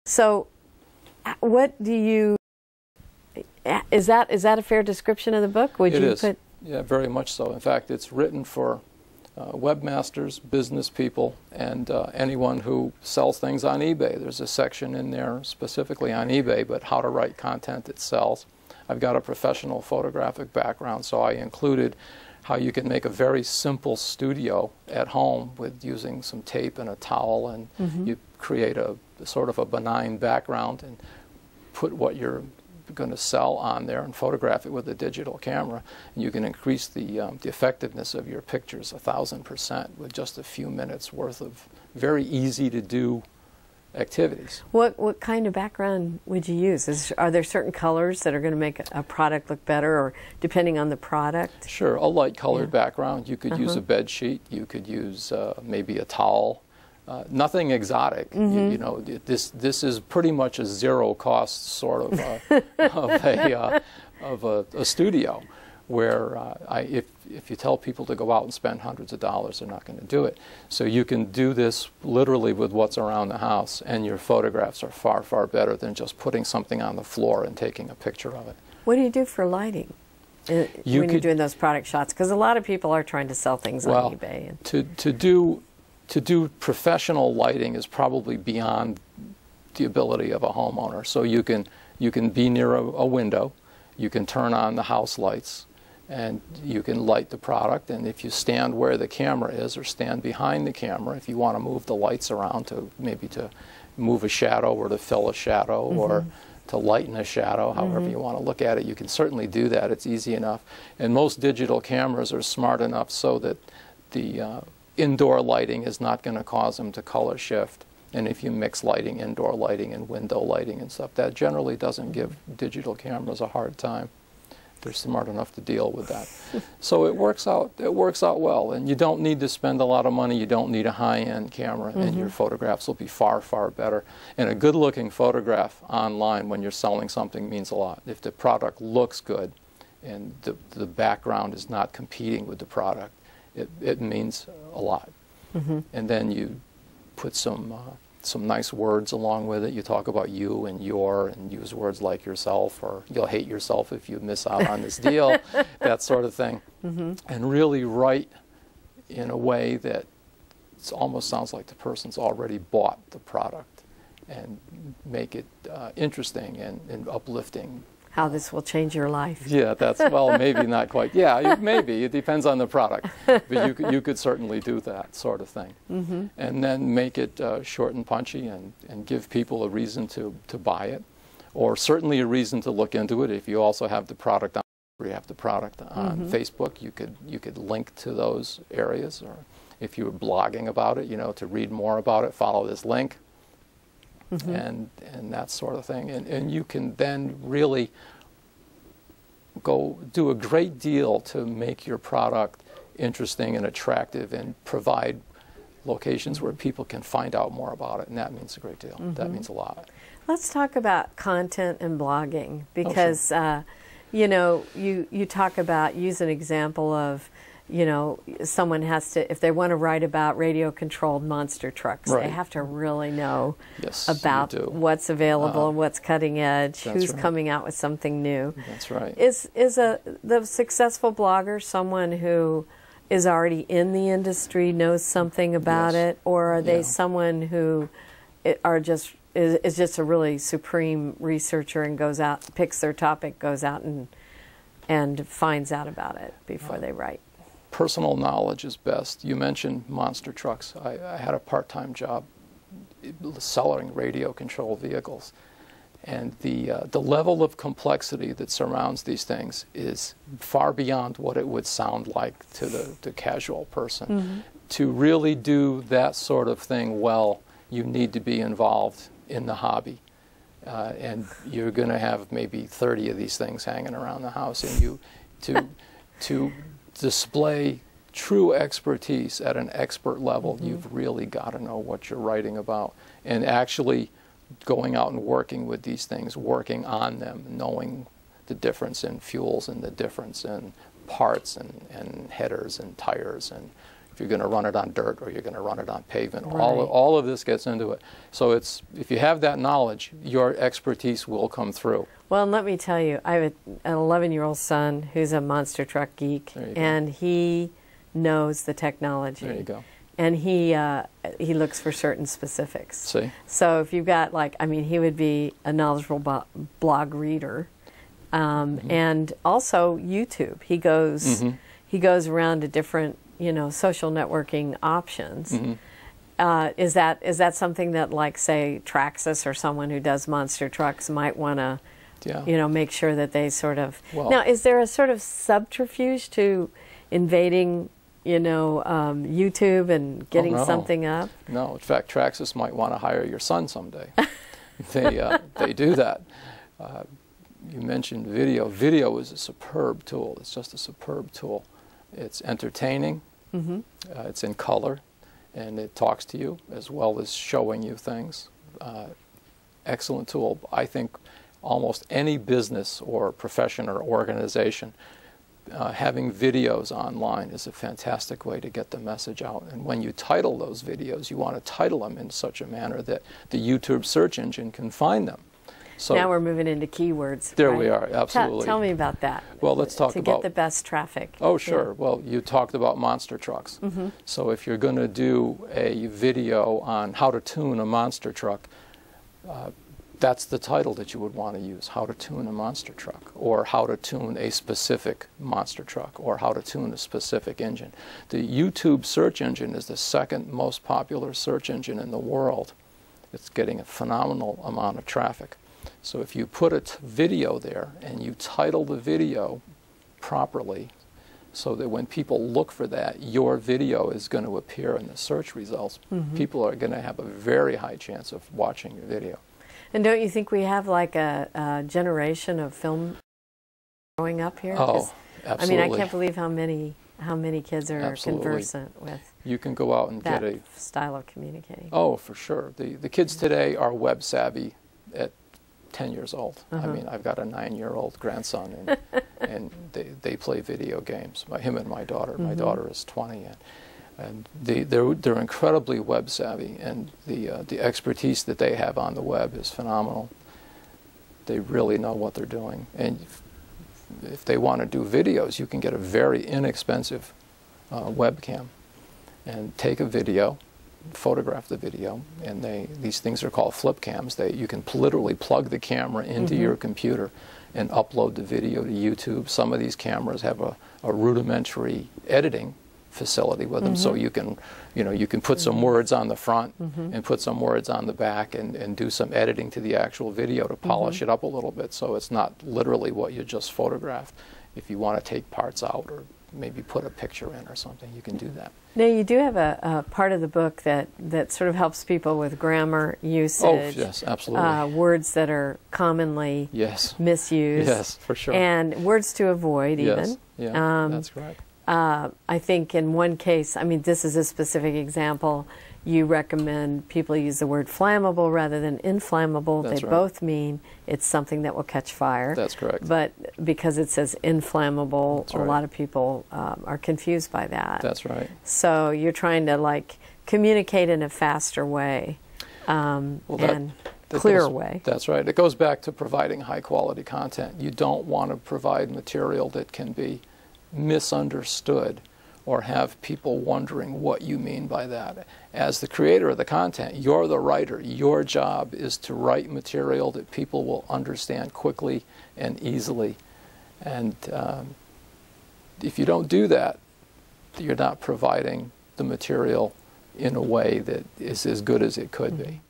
So what do you, is that a fair description of the book? Would It you is. Yeah, very much so. In fact, it's written for webmasters, business people, and anyone who sells things on eBay. There's a section in there specifically on eBay, but how to write content that sells. I've got a professional photographic background, so I included how you can make a very simple studio at home with using some tape and a towel, and you create a sort of a benign background and put what you're going to sell on there and photograph it with a digital camera, and you can increase the effectiveness of your pictures 1,000% with just a few minutes worth of very easy to do activities. What kind of background would you use? Are there certain colors that are going to make a product look better, or depending on the product? Sure, a light colored background. You could use a bed sheet. You could use maybe a towel. Nothing exotic. You know, this is pretty much a zero cost sort of a studio, where if you tell people to go out and spend hundreds of dollars, they're not going to do it. So you can do this literally with what's around the house, and your photographs are far, far better than just putting something on the floor and taking a picture of it. What do you do for lighting when you're doing those product shots? Because a lot of people are trying to sell things on eBay. And to do professional lighting is probably beyond the ability of a homeowner. So you can be near a window, you can turn on the house lights, and you can light the product. And if you stand where the camera is or stand behind the camera, if you want to move the lights around to maybe to move a shadow or to fill a shadow or to lighten a shadow, however you want to look at it, you can certainly do that. It's easy enough. And most digital cameras are smart enough so that the indoor lighting is not going to cause them to color shift. And if you mix lighting, indoor lighting and window lighting and stuff, that generally doesn't give digital cameras a hard time. They're smart enough to deal with that. So it works out well, and you don't need to spend a lot of money. You don't need a high-end camera, and your photographs will be far, far better. And a good-looking photograph online when you're selling something means a lot. If the product looks good and the background is not competing with the product, it means a lot. And then you put some nice words along with it. You talk about you and your, and use words like yourself, or you'll hate yourself if you miss out on this deal, that sort of thing. And really write in a way that it almost sounds like the person's already bought the product, and make it interesting and uplifting. How this will change your life. Yeah, well, maybe not quite. Yeah, maybe. It depends on the product. But you could certainly do that sort of thing. And then make it short and punchy, and give people a reason to buy it, or certainly a reason to look into it. If you also have the product on Facebook, you could link to those areas. Or if you were blogging about it, to read more about it, follow this link. And that sort of thing. And you can then really go do a great deal to make your product interesting and attractive, and provide locations where people can find out more about it, and that means a great deal. That means a lot. Let's talk about content and blogging, because you talk about, use an example of, someone has to, if they want to write about radio-controlled monster trucks, they have to really know about what's available and what's cutting edge, who's coming out with something new. That's right. Is the successful blogger someone who is already in the industry, knows something about it, or are they someone who is just a really supreme researcher and goes out, picks their topic, goes out and finds out about it before they write? Personal knowledge is best. You mentioned monster trucks. I had a part-time job selling radio-controlled vehicles, and the level of complexity that surrounds these things is far beyond what it would sound like to the casual person. To really do that sort of thing well, you need to be involved in the hobby, and you're going to have maybe 30 of these things hanging around the house, and to display true expertise at an expert level, you've really got to know what you're writing about, and actually going out and working with these things, working on them, knowing the difference in fuels and the difference in parts and headers and tires, and if you're going to run it on dirt or you're going to run it on pavement. Right. All of this gets into it. So it's, if you have that knowledge, your expertise will come through. Well, and let me tell you, I have an 11-year-old son who's a monster truck geek, and he knows the technology. There you go. And he looks for certain specifics. See? So if you've got, like, I mean, he would be a knowledgeable blog reader, and also YouTube. He goes around to different, you know, social networking options. Is that something that, like, say, Traxxas or someone who does monster trucks might want to, you know, make sure that they sort of... Now, is there a sort of subterfuge to invading, you know, YouTube and getting something up? No. In fact, Traxxas might want to hire your son someday. They do that. You mentioned video. Video is a superb tool. It's just a superb tool. It's entertaining. It's in color, and it talks to you as well as showing you things. Excellent tool. I think almost any business or profession or organization, having videos online is a fantastic way to get the message out. And when you title those videos, you want to title them in such a manner that the YouTube search engine can find them. So now we're moving into keywords. There right? we are, absolutely. Tell me about that. Well, let's talk about... To get the best traffic. Oh, sure. Yeah. Well, you talked about monster trucks. So if you're going to do a video on how to tune a monster truck, that's the title that you would want to use, how to tune a monster truck, or how to tune a specific monster truck, or how to tune a specific engine. The YouTube search engine is the second most popular search engine in the world. It's getting a phenomenal amount of traffic. So if you put a video there and you title the video properly so that when people look for that, your video is going to appear in the search results, people are going to have a very high chance of watching your video. And don't you think we have like a generation of film growing up here? Oh, absolutely. I mean, I can't believe how many kids are conversant with. You can go out and that get a style of communicating. Oh, for sure. The kids today are web savvy at 10 years old. I mean, I've got a 9-year-old grandson, and they play video games. Him and my daughter. My daughter is 20, and they're incredibly web savvy, and the expertise that they have on the web is phenomenal. They really know what they're doing, and if they want to do videos, you can get a very inexpensive webcam and take a video, photograph the video, and these things are called flip cams. You can literally plug the camera into your computer and upload the video to YouTube. Some of these cameras have a rudimentary editing facility with them, so you can put some words on the front and put some words on the back and do some editing to the actual video to polish it up a little bit, so it's not literally what you just photographed. If you want to take parts out or maybe put a picture in or something, you can do that. Now, you do have a part of the book that sort of helps people with grammar usage. Oh, yes, absolutely. Words that are commonly misused. Yes, for sure. And words to avoid, even. Yeah, that's correct. I think in one case, I mean, this is a specific example, you recommend people use the word flammable rather than inflammable. That's they right. both mean it's something that will catch fire. That's correct. But because it says inflammable, That's right. a lot of people are confused by that. That's right. So you're trying to, like, communicate in a faster way and clearer way. That's right. It goes back to providing high quality content. You don't want to provide material that can be misunderstood or have people wondering what you mean by that. As the creator of the content, you're the writer. Your job is to write material that people will understand quickly and easily. And if you don't do that, you're not providing the material in a way that is as good as it could be.